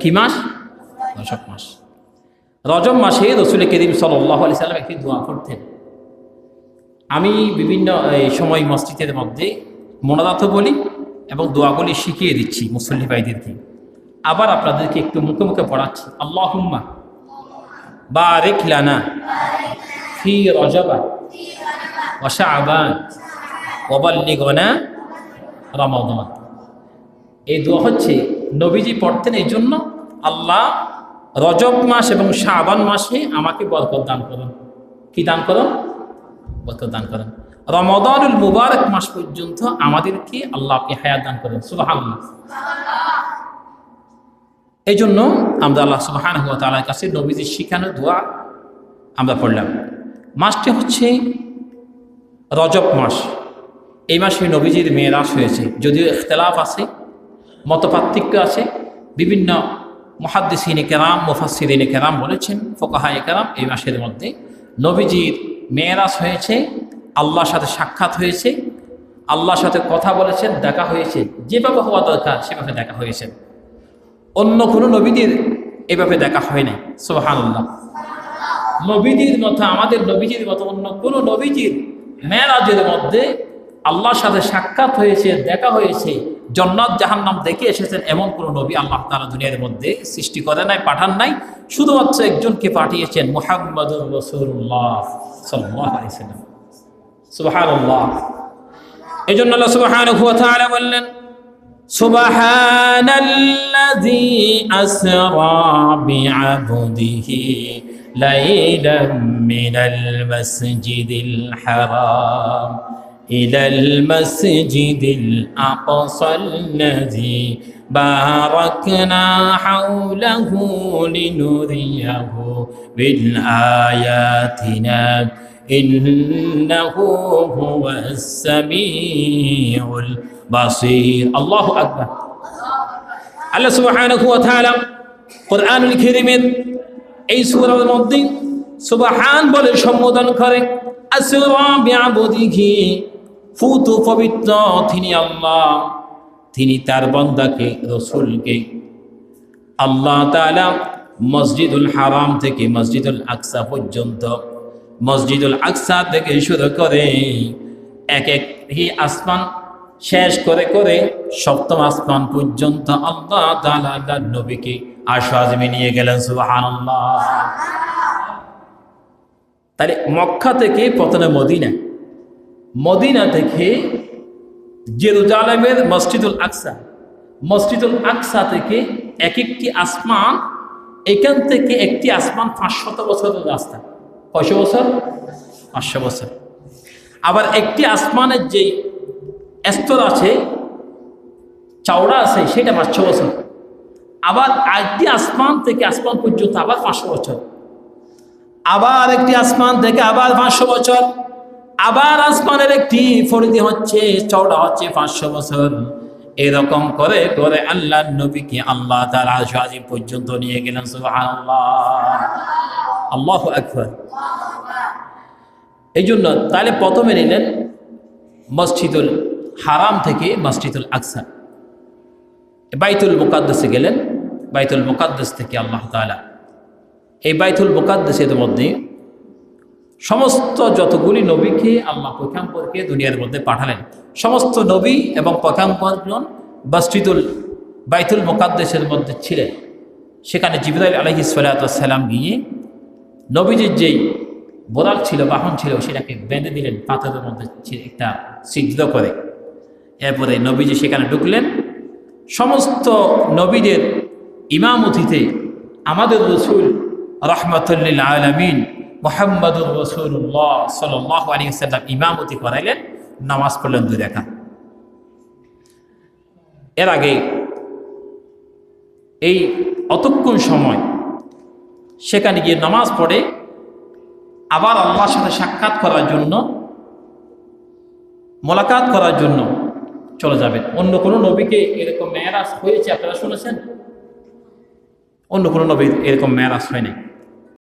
কি মাস? রজব মাস। রজব মাসে রাসূল করিম সাল্লাল্লাহু আলাইহি সাল্লাম একটি দোয়া করতেন। আমি বিভিন্ন সময় মসজিদের মধ্যে মোনাজাতও বলি এবং দোয়াগুলি শিখিয়ে দিচ্ছি মুসল্লি ভাইদেরকে। আবার আপনাদেরকে একটু মুখে মুখে পড়াচ্ছি। আল্লাহুম্মা বারিক লানা ফি রজব ওয়া শাবান ওয়া বাল্লিগনা রমাদান। এই দোয়া হচ্ছে নবীজি পড়তেন এই জন্য, আল্লাহ রজব মাস এবং শাবান মাসে আমাকে বরকত দান করুন। কি দান করুন? বরকত দান করেন। রমাদানুল মুবারক মাস পর্যন্ত আমাদেরকে আল্লাহ আপনি হায়াত দান করেন। সুবহানাল্লাহ। এই জন্য আমরা আল্লাহ সুবহানাহু ওয়া তাআলার কাছে নবীজির শিখানো দোয়া আমরা পড়লাম। মাসটি হচ্ছে রজব মাস। এই মাসে নবীজির মেরাজ হয়েছে, যদিও ইখতিলাফ আছে, মতপার্থক্য আছে। বিভিন্ন মুহাদ্দিসিনে কেরাম, মুফাসসিরিনে কেরাম বলেছেন, ফুকাহায়ে কেরাম, এই মাসের মধ্যে নবীজির মেরাজ হয়েছে, আল্লাহর সাথে সাক্ষাৎ হয়েছে, আল্লাহর সাথে কথা বলেছেন, দেখা হয়েছে, যেভাবে হওয়া দরকার সেভাবে দেখা হয়েছে। অন্য কোনো নবীদের এভাবে দেখা হয় নাই। সুবহানাল্লাহ। নবীদের মতো, আমাদের নবীজির মতো অন্য কোনো নবীজির মেরাজের মধ্যে আল্লাহর সাথে সাক্ষাৎ হয়েছে, দেখা হয়েছে, জান্নাত জাহান্নাম দেখে এসেছেন, এমন কোনো নবী আল্লাহ তাআলা দুনিয়ার মধ্যে সৃষ্টি করে নাই, পাঠান নাই। শুধুমাত্র একজনকে পাঠিয়েছেন, মুহাম্মাদুর রাসূলুল্লাহ সাল্লাল্লাহু আলাইহি ওয়াসাল্লাম। সুবহানাল্লাহ। এজন্য আল্লাহ সুবহানাহু ওয়া তাআলা বললেন, সুবহানাল্লাযী আসরা বিআবদিহি লাইলাম মিনাল মাসজিদিল হারাম ইলাল মাসজিদিল আকসাল্লাযী বারাকনা হাওলাহু লিনুরিয়াহু মিন আয়াতিনা ইন্নাহু হুয়াস সামিউল বাসীর। আল্লাহু আকবার। আল্লাহ সুবহানাহু ওয়া তাআলা কুরআনুল কারীমের এই সূরার মধ্যে সুবহান বলে সম্বোধন করে, আসরা বিআবদিহি, ফুত পবিত্র তিনি আল্লাহ, তিনি তার বান্দাকে, রাসূলকে আল্লাহ তাআলা মসজিদুল হারাম থেকে মসজিদুল আকসা পর্যন্ত, মসজিদুল আকসা থেকে শুরু করে এক একটি আসমান শেষ করে করে সপ্তম আসমান পর্যন্ত আল্লাহ তাআলা আল্লাহর নবীকে আরশ আযমে নিয়ে গেলেন। সুবহানাল্লাহ। তাহলে মক্কা থেকে প্রথমে মদিনা, মদিনা থেকে জেরুজালেমের মসজিদুল আকসা, মসজিদুল আকসা থেকে এক একটি আসমান, এখান থেকে একটি আসমান 500 বছরের রাস্তা। কয়শো বছর? 500 বছর। আবার একটি আসমানের যেই স্তর আছে, চওড়া আছে, সেটা 500 বছর। আবার একটি আসমান থেকে আসমান পর্যন্ত আবার 500 বছর, আবার একটি আসমান থেকে আবার 500 বছর, আবার আসমানের একটি পরিধি হচ্ছে, চওড়া হচ্ছে 500 বছর। এরকম করে করে আল্লাহর নবীকে আল্লাহ তাআলা আরশ আযীম পর্যন্ত নিয়ে গেলেন। সুবহানাল্লাহ। আল্লাহু আকবার। এই জন্য তাহলে প্রথমে নিলেন মসজিদুল হারাম থেকে মসজিদুল আকসা, বাইতুল মুকাদ্দাসে গেলেন। বাইতুল মুকাদ্দাস থেকে আল্লাহ তাআলা এই বাইতুল মুকাদ্দাসের মধ্যে সমস্ত যতগুলি নবীকে আল্লাহ পয়গম্বরকে দুনিয়ার মধ্যে পাঠালেন, সমস্ত নবী এবং পয়গম্বরগণ মসজিদুল বাইতুল মুকাদ্দাসের মধ্যে ছিলেন। সেখানে জিবরাইল আলাইহিস সালাতু ওয়াস সালাম গিয়ে নবীজির যেই বোরাক ছিল, বাহন ছিল, সেটাকে বেঁধে দিলেন পাথরের মধ্যে একটা ছিদ্র করে। এরপরে নবীজি সেখানে ঢুকলেন। সমস্ত নবীদের ইমামতিতে আমাদের রাসূল রাহমাতুল লিল আলামিন মুহাম্মাদুর রাসূলুল্লাহ সাল্লাল্লাহু আলাইহি ওয়াসাল্লাম ইমামতি করাইলেন, নামাজ পড়লেন 2 রাকাত। এর আগে এই অতক্ষণ সময় সেখানে গিয়ে নামাজ পড়ে আবার আল্লাহর সাথে সাক্ষাৎ করার জন্য, মোলাকাত করার জন্য চলে যাবেন। অন্য কোনো নবীকে এরকম মেরাজ হয়েছে আপনারা শুনেছেন? অন্য কোনো নবীর এরকম মেরাজ হয় নাই।